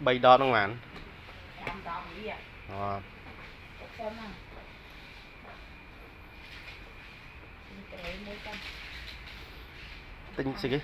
bay đo nó màn tinh gì cái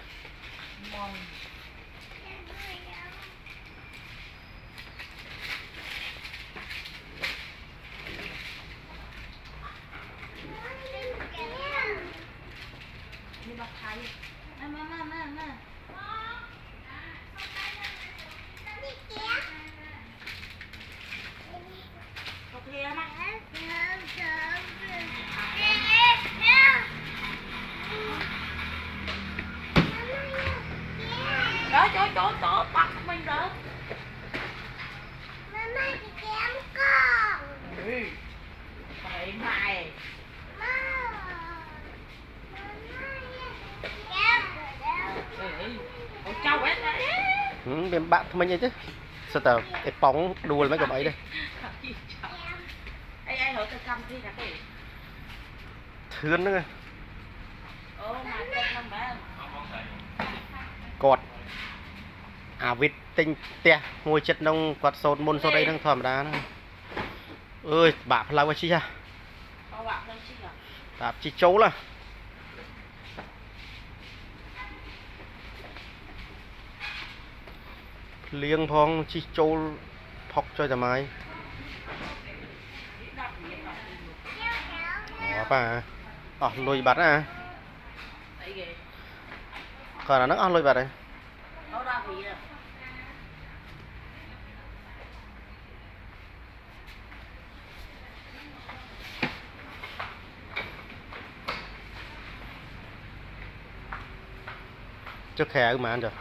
Chỗ bắt mình đó. Mama đi kiếm con. Phải mày. Cháu ấy đấy. Bên bạn mình vậy chứ. Sao tao cái bóng đùa mấy cái bẫy đây. Ai hỏi cái cầm thi cả cái. Thươn nữa. Mà con không bé. Cọt vịt tinh tia ngồi chất nông quạt sồn môn sau đây đang thòm đá ơi bạp lao cái chi à bạp chi chấu là liêng phong chi chấu phọc cho thoải mái bà lùi bát à còn là nó lùi bát này trước khe mà ăn được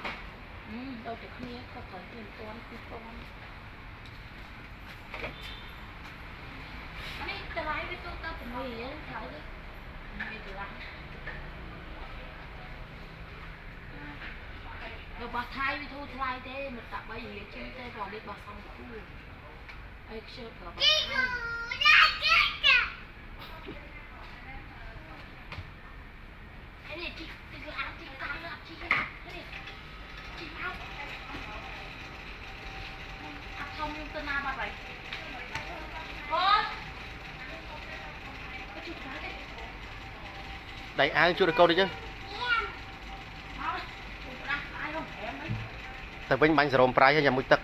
đâu được nghe có phải tiền con này cái lái với tôi tao cũng mì ấy thấy đấy mì từ lái rồi bà thay với thu thay thế mà tập bây giờ trên tay vào đi bà xong khu ai chơi cờ bà thay cái này chị cứ ăn chị cắn nữa chị cái này chị mau ăn xong nhưng tên nào bà vậy đánh ai chưa được câu đi chứ tại bên bánh rồng prai hay nhà mũi tật